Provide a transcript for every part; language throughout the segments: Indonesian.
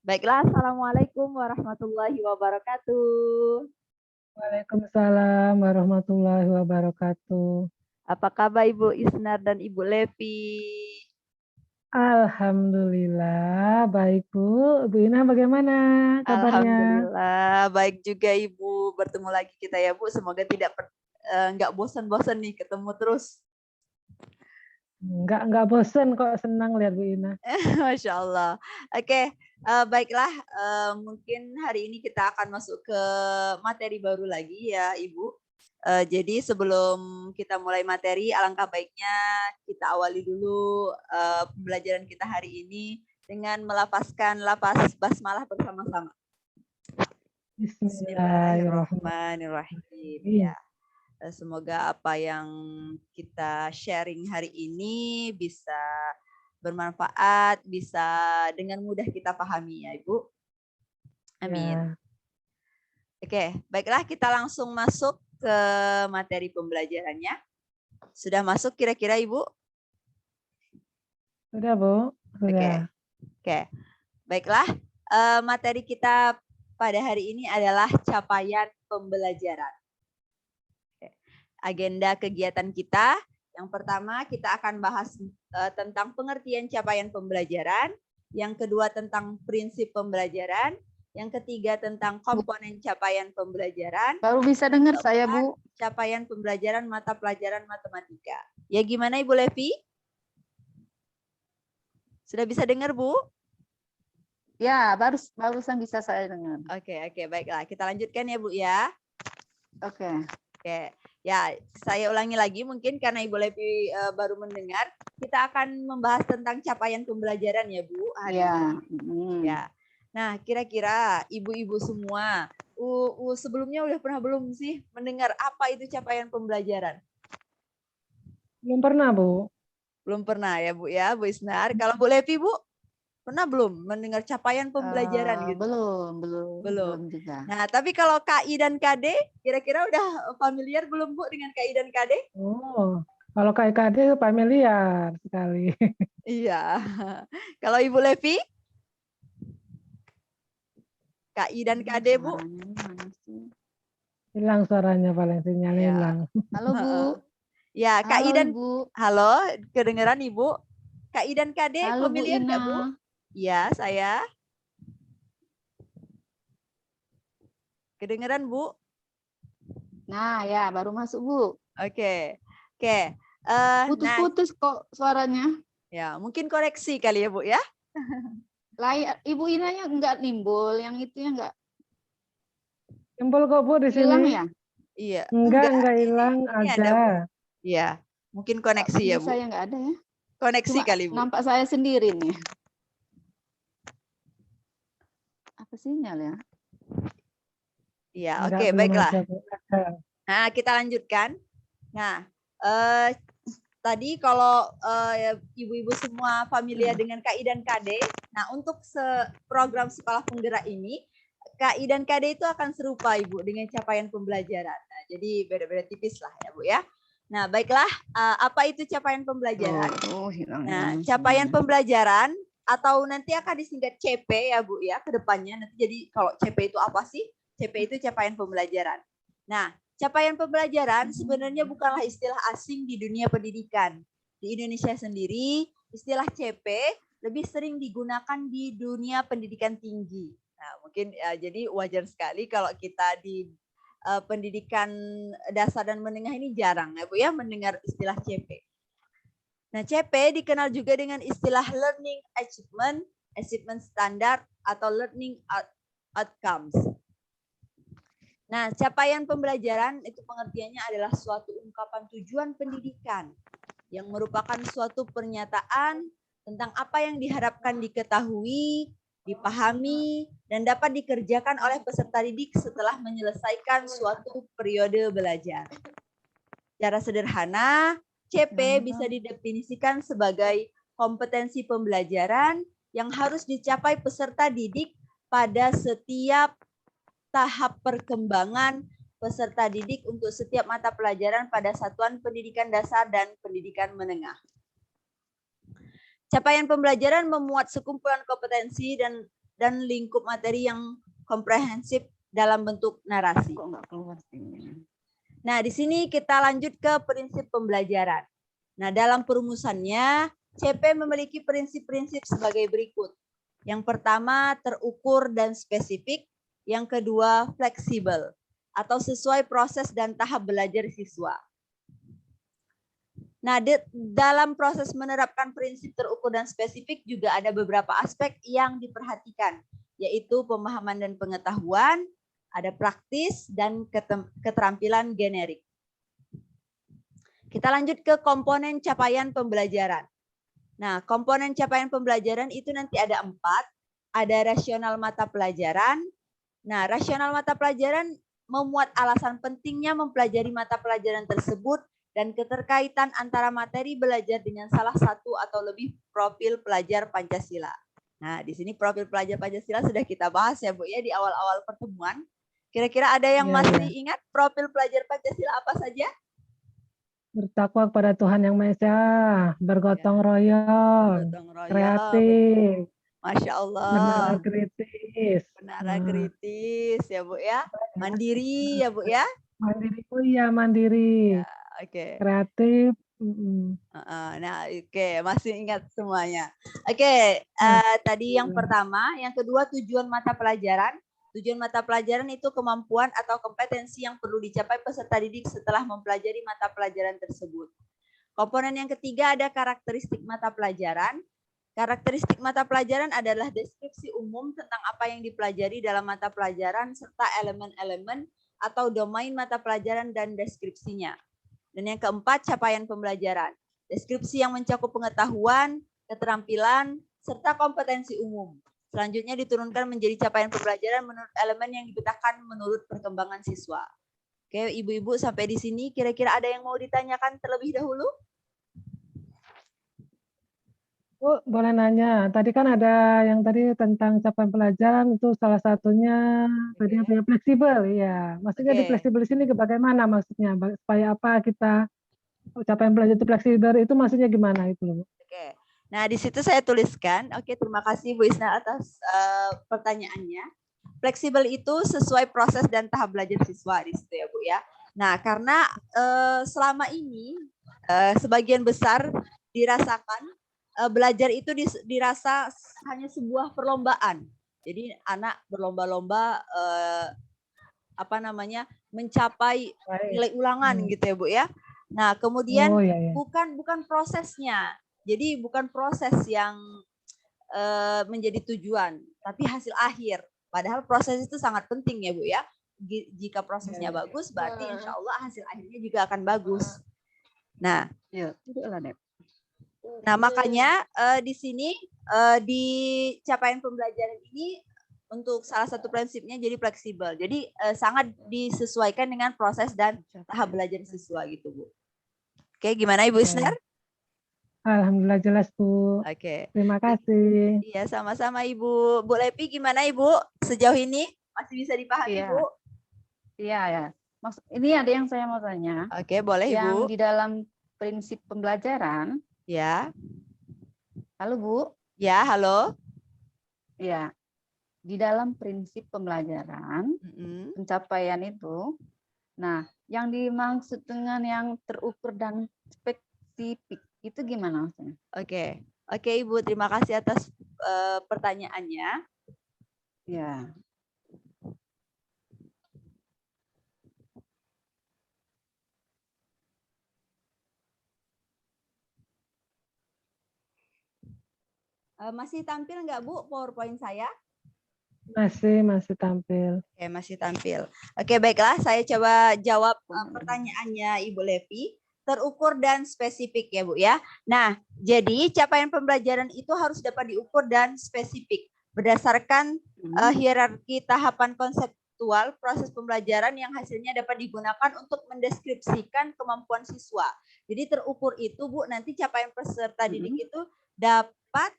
Baiklah, Assalamualaikum warahmatullahi wabarakatuh. Waalaikumsalam warahmatullahi wabarakatuh. Apa kabar Ibu Isnar dan Ibu Levi? Alhamdulillah, baik Bu. Bu Ina bagaimana kabarnya? Alhamdulillah, baik juga Ibu. Bertemu lagi kita ya Bu. Semoga nggak bosan-bosan nih ketemu terus. Enggak bosen kok, senang lihat Bu Ina. Masya Allah. Oke, baiklah. Mungkin hari ini kita akan masuk ke materi baru lagi ya Ibu. Jadi sebelum kita mulai materi, alangkah baiknya kita awali dulu pembelajaran kita hari ini dengan melafazkan lafaz basmalah bersama-sama. Bismillahirrahmanirrahim. Ya. Semoga apa yang kita sharing hari ini bisa bermanfaat, bisa dengan mudah kita pahami ya Ibu. Amin. Ya. Oke, baiklah kita langsung masuk ke materi pembelajarannya. Sudah masuk kira-kira Ibu? Sudah Bu, sudah. Oke. Baiklah, materi kita pada hari ini adalah capaian pembelajaran. Agenda kegiatan kita, yang pertama kita akan bahas tentang pengertian capaian pembelajaran, yang kedua tentang prinsip pembelajaran, yang ketiga tentang komponen capaian pembelajaran. Baru bisa dengar saya, Bu. Capaian pembelajaran mata pelajaran matematika. Ya gimana Ibu Levi? Sudah bisa dengar Bu? Ya, barusan bisa saya dengar. Oke, baiklah. Kita lanjutkan ya Bu ya. Oke. Ya, saya ulangi lagi mungkin karena Ibu Levi baru mendengar. Kita akan membahas tentang capaian pembelajaran ya Bu hari ini. Ya. Nah, kira-kira ibu-ibu semua, sebelumnya udah pernah belum sih mendengar apa itu capaian pembelajaran? Belum pernah Bu. Belum pernah ya Bu ya, Bu Isnar. Kalau Bu Levi Bu, pernah belum mendengar capaian pembelajaran gitu? Belum juga. Nah, tapi kalau KI dan KD, kira-kira udah familiar belum Bu dengan KI dan KD? Oh, kalau KD familiar sekali. Iya. Kalau Ibu Levi? KI dan KD Bu? Hilang suaranya paling sinyalnya hilang. Halo Bu. Ya, KI dan Bu. Halo, kedengeran Ibu? KI dan KD Halo, familiar nggak Bu? Iya, saya. Kedengeran Bu? Nah, ya baru masuk Bu. Oke. Putus-putus kok suaranya. Ya, mungkin koreksi kali ya Bu ya. Ibu Inanya enggak nimbul, yang itunya enggak. Nimbul kok Bu di sini. Hilang ya? Iya. Enggak hilang, ada. Iya, mungkin koneksi ya Bu. Saya enggak ada ya. Koneksi kali Bu. Nampak saya sendiri nih. Apa sinyal ya? Iya, oke, baiklah. Nah, kita lanjutkan. Nah, tadi kalau ibu-ibu semua familiar dengan KI dan KD, nah untuk program sekolah penggerak ini, KI dan KD itu akan serupa Ibu dengan capaian pembelajaran. Nah, jadi beda-beda tipis lah ya Bu ya. Nah, baiklah, apa itu capaian pembelajaran? Nah, capaian pembelajaran atau nanti akan disingkat CP ya Bu ya ke depannya. Nanti jadi kalau CP itu apa sih? CP itu capaian pembelajaran. Nah, capaian pembelajaran sebenarnya bukanlah istilah asing di dunia pendidikan. Di Indonesia sendiri, istilah CP lebih sering digunakan di dunia pendidikan tinggi. Nah, mungkin jadi wajar sekali kalau kita di pendidikan dasar dan menengah ini jarang ya Bu ya mendengar istilah CP. Nah, CP dikenal juga dengan istilah Learning Achievement Standard atau Learning Outcomes. Nah, capaian pembelajaran itu pengertiannya adalah suatu ungkapan tujuan pendidikan yang merupakan suatu pernyataan tentang apa yang diharapkan diketahui, dipahami, dan dapat dikerjakan oleh peserta didik setelah menyelesaikan suatu periode belajar. Secara sederhana, CP bisa didefinisikan sebagai kompetensi pembelajaran yang harus dicapai peserta didik pada setiap tahap perkembangan peserta didik untuk setiap mata pelajaran pada satuan pendidikan dasar dan pendidikan menengah. Capaian pembelajaran memuat sekumpulan kompetensi dan lingkup materi yang komprehensif dalam bentuk narasi. Kok nggak keluar sih? Nah, di sini kita lanjut ke prinsip pembelajaran. Nah, dalam perumusannya, CP memiliki prinsip-prinsip sebagai berikut. Yang pertama, terukur dan spesifik. Yang kedua, fleksibel atau sesuai proses dan tahap belajar siswa. Nah, dalam proses menerapkan prinsip terukur dan spesifik juga ada beberapa aspek yang diperhatikan, yaitu pemahaman dan pengetahuan, ada praktis, dan keterampilan generik. Kita lanjut ke komponen capaian pembelajaran. Nah, komponen capaian pembelajaran itu nanti ada 4. Ada rasional mata pelajaran. Nah, rasional mata pelajaran memuat alasan pentingnya mempelajari mata pelajaran tersebut dan keterkaitan antara materi belajar dengan salah satu atau lebih profil pelajar Pancasila. Nah, di sini profil pelajar Pancasila sudah kita bahas ya, Bu, ya, di awal-awal pertemuan. Kira-kira ada yang masih ingat profil pelajar Pancasila apa saja? Bertakwa kepada Tuhan Yang Maha Esa, bergotong royong, kreatif, Masya Allah. benar kritis. Benar kritis ya, Bu, ya. Mandiri ya, Bu, ya. Mandiri, oh iya mandiri. Ya, oke. Kreatif. Nah, oke, masih ingat semuanya. Oke, tadi yang pertama, yang kedua tujuan mata pelajaran. Tujuan mata pelajaran itu kemampuan atau kompetensi yang perlu dicapai peserta didik setelah mempelajari mata pelajaran tersebut. Komponen yang ketiga ada karakteristik mata pelajaran. Karakteristik mata pelajaran adalah deskripsi umum tentang apa yang dipelajari dalam mata pelajaran serta elemen-elemen atau domain mata pelajaran dan deskripsinya. Dan yang keempat, capaian pembelajaran. Deskripsi yang mencakup pengetahuan, keterampilan, serta kompetensi umum. Selanjutnya diturunkan menjadi capaian pembelajaran menurut elemen yang dipetakan menurut perkembangan siswa. Oke, Ibu-ibu sampai di sini kira-kira ada yang mau ditanyakan terlebih dahulu? Bu, boleh nanya. Tadi kan ada yang tadi tentang capaian pelajaran itu salah satunya tadi yang fleksibel, ya. Maksudnya di fleksibel di sini bagaimana maksudnya? Supaya apa kita capaian pelajaran itu fleksibel itu maksudnya gimana itu, Bu? Oke. Nah, di situ saya tuliskan. Oke, terima kasih Bu Isna atas pertanyaannya. Fleksibel itu sesuai proses dan tahap belajar siswa di situ ya, Bu, ya. Nah, karena selama ini sebagian besar dirasakan belajar itu dirasa hanya sebuah perlombaan. Jadi anak berlomba-lomba mencapai nilai ulangan gitu ya, Bu, ya. Nah, kemudian bukan prosesnya. Jadi bukan proses yang menjadi tujuan, tapi hasil akhir. Padahal proses itu sangat penting ya, Bu, ya. Jika prosesnya bagus, berarti insya Allah hasil akhirnya juga akan bagus. Nah, makanya di sini di capaian pembelajaran ini untuk salah satu prinsipnya jadi fleksibel. Jadi sangat disesuaikan dengan proses dan tahap belajar siswa gitu, Bu. Oke, gimana Ibu Isnar? Alhamdulillah jelas, Bu. Oke. Terima kasih. Iya, sama-sama Ibu. Bu Lepi gimana Ibu? Sejauh ini masih bisa dipahami, Bu? Iya, ya. Ini ada yang saya mau tanya. Oke, boleh Ibu. Yang di dalam prinsip pembelajaran. Ya. Halo, Bu. Ya, halo. Ya. Di dalam prinsip pembelajaran, pencapaian itu, nah, yang dimaksud dengan yang terukur dan spesifik itu gimana maksudnya? Oke, Ibu, terima kasih atas pertanyaannya. Ya. Masih tampil nggak, Bu, PowerPoint saya? Masih tampil. Oke, masih tampil. Oke, baiklah, saya coba jawab pertanyaannya Ibu Levi. Terukur dan spesifik ya, Bu, ya. Nah, jadi capaian pembelajaran itu harus dapat diukur dan spesifik berdasarkan hierarki tahapan konseptual proses pembelajaran yang hasilnya dapat digunakan untuk mendeskripsikan kemampuan siswa. Jadi terukur itu, Bu, nanti capaian peserta didik itu dapat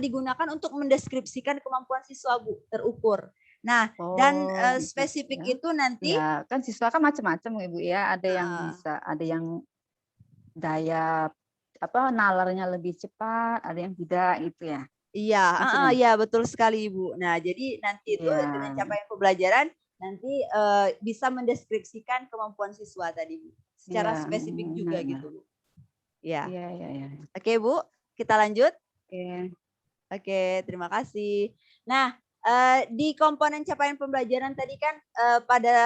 digunakan untuk mendeskripsikan kemampuan siswa, Bu, terukur. Nah, dan spesifik ya. itu nanti ya, kan siswa kan macam-macam Ibu ya, ada yang bisa, ada yang daya nalarnya lebih cepat, ada yang tidak gitu ya. Iya, Maksudnya. iya betul sekali Ibu. Nah, jadi nanti itu dengan capaian pembelajaran nanti bisa mendeskripsikan kemampuan siswa tadi Bu, secara spesifik juga gitu Bu. Ya. Iya. Oke Bu, kita lanjut. Oke. Oke, terima kasih. Nah, di komponen capaian pembelajaran tadi kan pada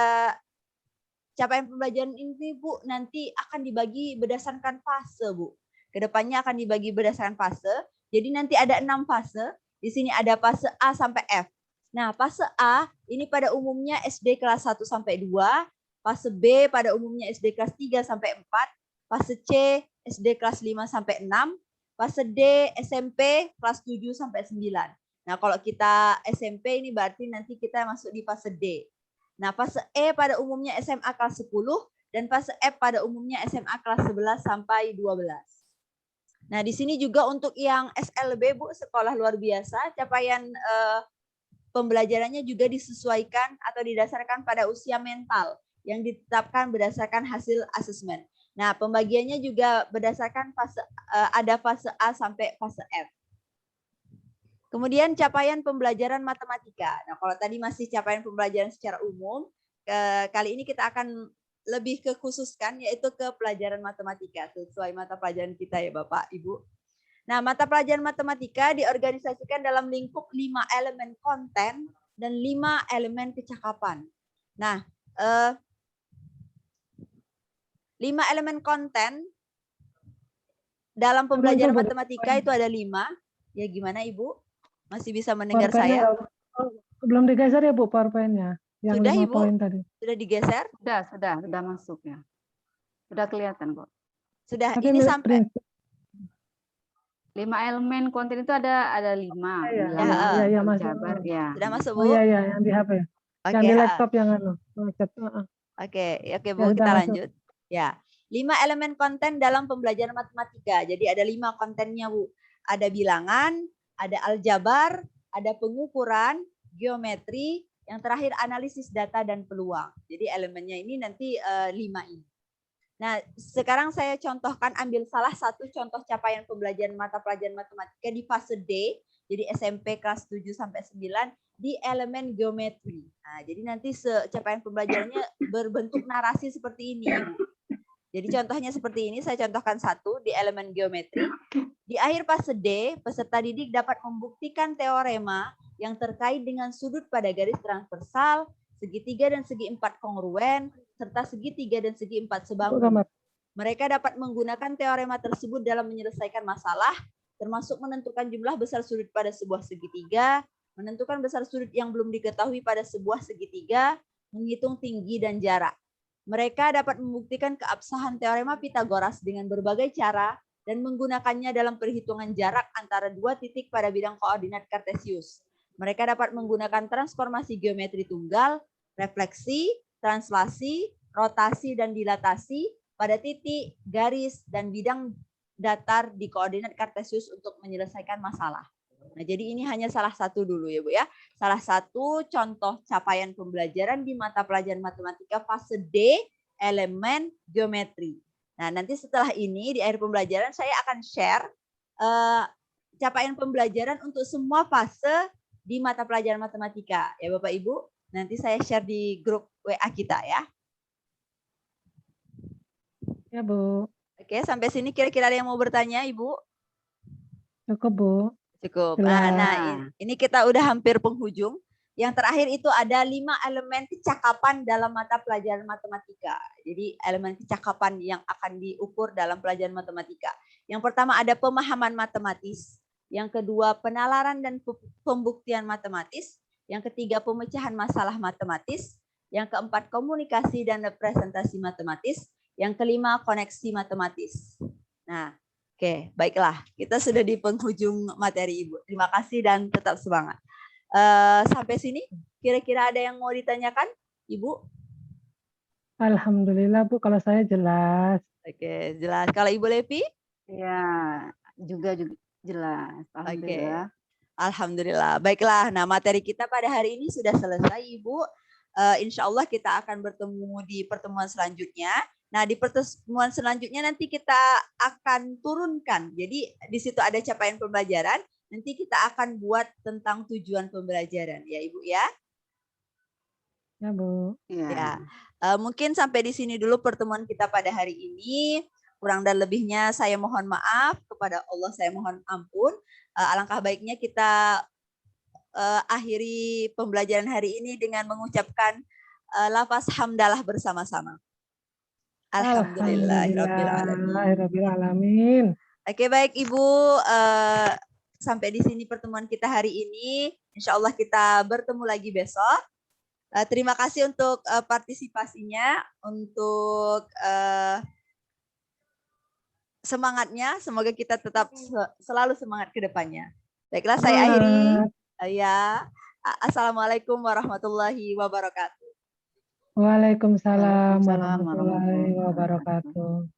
capaian pembelajaran ini Bu nanti akan dibagi berdasarkan fase Bu. Kedepannya akan dibagi berdasarkan fase. Jadi nanti ada 6 fase. Di sini ada fase A sampai F. Nah, fase A ini pada umumnya SD kelas 1 sampai 2, fase B pada umumnya SD kelas 3 sampai 4, fase C SD kelas 5 sampai 6, fase D SMP kelas 7 sampai 9. Nah, kalau kita SMP ini berarti nanti kita masuk di fase D. Nah, fase E pada umumnya SMA kelas 10 dan fase F pada umumnya SMA kelas 11 sampai 12. Nah, di sini juga untuk yang SLB Bu, sekolah luar biasa, capaian pembelajarannya juga disesuaikan atau didasarkan pada usia mental yang ditetapkan berdasarkan hasil asesmen. Nah, pembagiannya juga berdasarkan fase ada fase A sampai fase F. Kemudian capaian pembelajaran matematika. Nah, kalau tadi masih capaian pembelajaran secara umum, kali ini kita akan lebih kekhususkan yaitu ke pelajaran matematika sesuai mata pelajaran kita ya Bapak, Ibu. Nah, mata pelajaran matematika diorganisasikan dalam lingkup 5 elemen konten dan 5 elemen kecakapan. Nah, 5 elemen konten dalam pembelajaran matematika itu ada 5. Ya gimana Ibu? Masih bisa mendengar saya? Belum digeser ya Bu PowerPoint-nya? Yang Sudah 5 Ibu? poin tadi. Sudah digeser? Sudah masuk ya. Sudah kelihatan kok. Sudah, Tapi ini sampai 5 elemen konten itu ada 5. Iya, masuk. Jabar, ya. Sudah masuk Bu? Oh iya, yang di HP. Yang di laptop yang Oke Bu, kita lanjut. Ya, 5 elemen konten dalam pembelajaran matematika. Jadi ada 5 kontennya Bu. Ada bilangan, ada aljabar, ada pengukuran, geometri, yang terakhir analisis data dan peluang. Jadi elemennya ini nanti 5 ini. Nah, sekarang saya contohkan ambil salah satu contoh capaian pembelajaran mata pelajaran matematika di fase D, jadi SMP kelas 7 sampai 9 di elemen geometri. Nah, jadi nanti capaian pembelajarannya berbentuk narasi seperti ini, Ibu. Jadi contohnya seperti ini, saya contohkan satu di elemen geometri. Di akhir fase D, peserta didik dapat membuktikan teorema yang terkait dengan sudut pada garis transversal, segitiga dan segi 4 kongruen, serta segitiga dan segi 4 sebangku. Mereka dapat menggunakan teorema tersebut dalam menyelesaikan masalah, termasuk menentukan jumlah besar sudut pada sebuah segitiga, menentukan besar sudut yang belum diketahui pada sebuah segitiga, menghitung tinggi dan jarak. Mereka dapat membuktikan keabsahan teorema Pitagoras dengan berbagai cara dan menggunakannya dalam perhitungan jarak antara 2 titik pada bidang koordinat kartesius. Mereka dapat menggunakan transformasi geometri tunggal, refleksi, translasi, rotasi, dan dilatasi pada titik, garis, dan bidang datar di koordinat kartesius untuk menyelesaikan masalah. Nah, jadi ini hanya salah satu dulu ya Bu ya. Salah satu contoh capaian pembelajaran di mata pelajaran matematika fase D, elemen geometri. Nah, nanti setelah ini di akhir pembelajaran saya akan share capaian pembelajaran untuk semua fase di mata pelajaran matematika. Ya Bapak Ibu, nanti saya share di grup WA kita ya. Ya Bu. Oke, sampai sini kira-kira ada yang mau bertanya Ibu? Cukup Bu. Cukup. Nah, ini kita udah hampir penghujung. Yang terakhir itu ada 5 elemen kecakapan dalam mata pelajaran matematika. Jadi elemen kecakapan yang akan diukur dalam pelajaran matematika. Yang pertama ada pemahaman matematis. Yang kedua penalaran dan pembuktian matematis. Yang ketiga pemecahan masalah matematis. Yang keempat komunikasi dan representasi matematis. Yang kelima koneksi matematis. Nah, oke, baiklah. Kita sudah di penghujung materi Ibu. Terima kasih dan tetap semangat. Sampai sini, kira-kira ada yang mau ditanyakan, Ibu? Alhamdulillah Bu, kalau saya jelas. Oke, jelas. Kalau Ibu Levi? Ya, juga jelas. Alhamdulillah. Alhamdulillah. Baiklah, nah materi kita pada hari ini sudah selesai, Ibu. Insya Allah kita akan bertemu di pertemuan selanjutnya. Nah, di pertemuan selanjutnya nanti kita akan turunkan. Jadi di situ ada capaian pembelajaran. nanti kita akan buat tentang tujuan pembelajaran ya Ibu ya. Ya, Bu. Ya. Mungkin sampai di sini dulu pertemuan kita pada hari ini. Kurang dan lebihnya saya mohon maaf, kepada Allah saya mohon ampun. Alangkah baiknya kita akhiri pembelajaran hari ini dengan mengucapkan lafaz hamdalah bersama-sama. Alhamdulillahirrabbilalamin. Oke, baik Ibu, sampai di sini pertemuan kita hari ini. Insya Allah kita bertemu lagi besok. Terima kasih untuk partisipasinya, untuk semangatnya. Semoga kita tetap selalu semangat ke depannya. Baiklah, saya akhiri. Ya, assalamualaikum warahmatullahi wabarakatuh. Waalaikumsalam warahmatullahi wabarakatuh.